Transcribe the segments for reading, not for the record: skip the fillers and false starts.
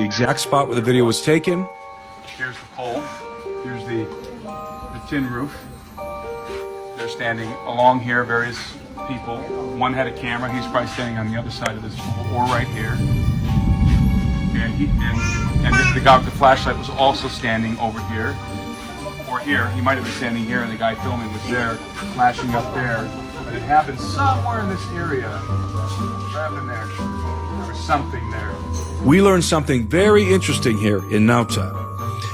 exact spot where the video was taken. Here's the pole. Here's the tin roof. They're standing along here, various people. One had a camera. He's probably standing on the other side of this pole, or right here. And the guy with the flashlight was also standing over here, or here. He might have been standing here, and the guy filming was there, flashing up there. But it happened somewhere in this area. What happened there? There was something there. We learned something very interesting here in Nauta.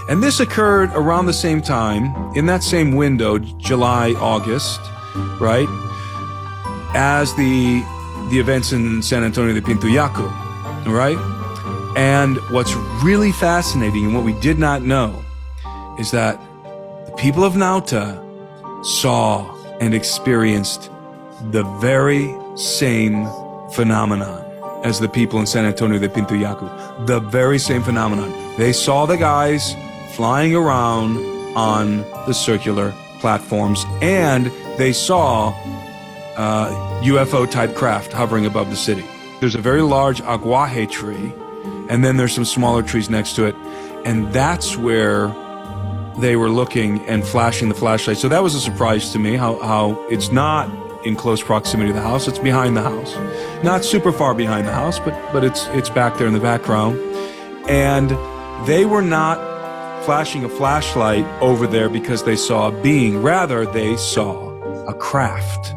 And this occurred around the same time, in that same window, July, August, right? As the events in San Antonio de Pintuyacu, right? And what's really fascinating and what we did not know is that the people of Nauta saw and experienced the very same phenomenon as the people in San Antonio de Pintuyacu. The very same phenomenon. They saw the guys flying around on the circular platforms, and they saw UFO-type craft hovering above the city. There's a very large aguaje tree, and then there's some smaller trees next to it, and that's where they were looking and flashing the flashlight. So that was a surprise to me, how it's not in close proximity to the house. It's behind the house. Not super far behind the house, but it's back there in the background. And they were not flashing a flashlight over there because they saw a being. Rather, they saw a craft.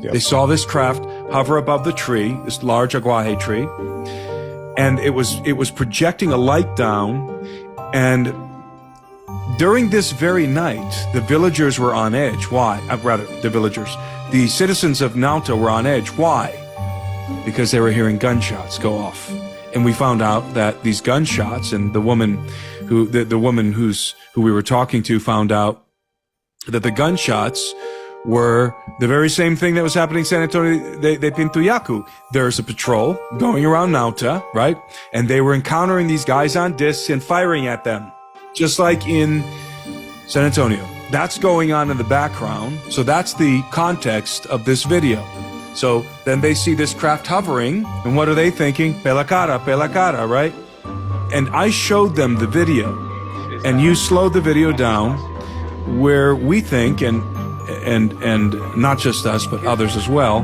Yep. They saw this craft hover above the tree, this large aguaje tree, and it was projecting a light down. And during this very night, the villagers were on edge. Why? The citizens of Nauta were on edge. Why? Because they were hearing gunshots go off. And we found out that these gunshots, and the woman who we were talking to found out that the gunshots were the very same thing that was happening in San Antonio de Pintuyacu. There's a patrol going around Nauta, right? And they were encountering these guys on discs and firing at them, just like in San Antonio. That's going on in the background. So that's the context of this video. So then they see this craft hovering, and what are they thinking? Pela cara, right? And I showed them the video, and you slowed the video down where we think, and not just us, but others as well,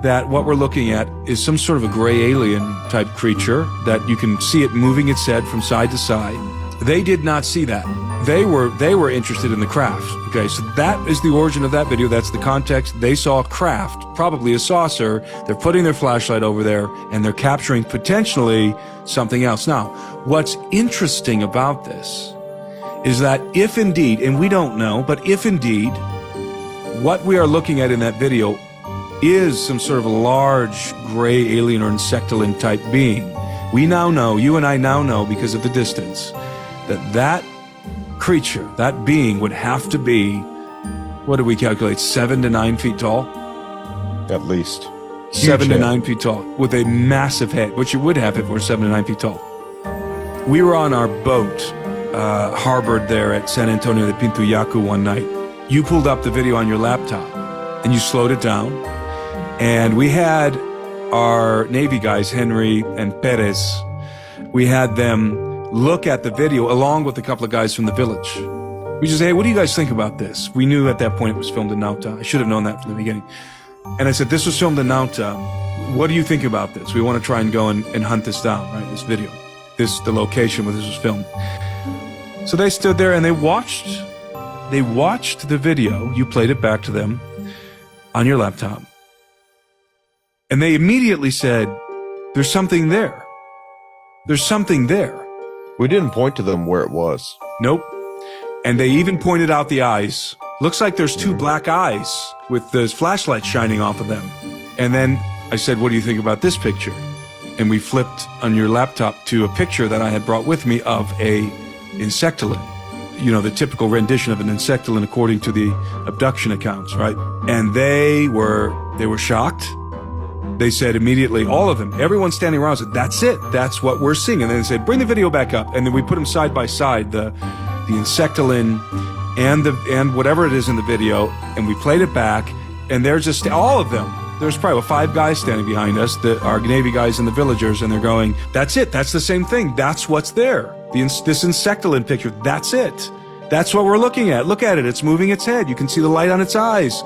that what we're looking at is some sort of a gray alien type creature, that you can see it moving its head from side to side. They did not see that. They were interested in the craft. Okay, so that is the origin of that video. That's the context. They saw a craft, probably a saucer. They're putting their flashlight over there, and they're capturing potentially something else. Now, what's interesting about this is that if indeed, and we don't know, but if indeed what we are looking at in that video is some sort of a large gray alien or insectoid type being, we now know, you and I now know because of the distance, that creature, that being would have to be, what do we calculate, 7 to 9 feet tall? At least. 7 to 9 feet tall, with a massive head, which it would have if it were 7 to 9 feet tall. We were on our boat, harbored there at San Antonio de Pintuyacu one night. You pulled up the video on your laptop, and you slowed it down, and we had our Navy guys, Henry and Perez, we had them look at the video along with a couple of guys from the village. We just said, hey, what do you guys think about this? We knew at that point it was filmed in Nauta. I should have known that from the beginning. And I said, this was filmed in Nauta. What do you think about this? We want to try and go and hunt this down, right? This video, the location where this was filmed. So they stood there and they watched the video. You played it back to them on your laptop. And they immediately said, there's something there. There's something there. We didn't point to them where it was. Nope. And they even pointed out the eyes. Looks like there's two black eyes with the flashlight shining off of them. And then I said, what do you think about this picture? And we flipped on your laptop to a picture that I had brought with me of a insectoid. You know, the typical rendition of an insectoid according to the abduction accounts, right? And they were shocked. They said immediately, all of them, everyone standing around said, that's it, that's what we're seeing. And then they said, bring the video back up. And then we put them side by side, the insectoid and whatever it is in the video, and we played it back, and they're just, all of them There's probably 5 guys standing behind us, our Navy guys and the villagers, and they're going, that's it. That's the same thing. That's what's there. This insectoid picture, that's it. That's what we're looking at. Look at it. It's moving its head. You can see the light on its eyes.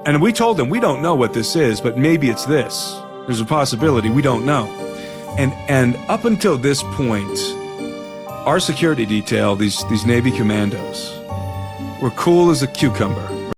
And we told them, we don't know what this is, but maybe it's this. There's a possibility. We don't know. And up until this point, our security detail, these Navy commandos, were cool as a cucumber.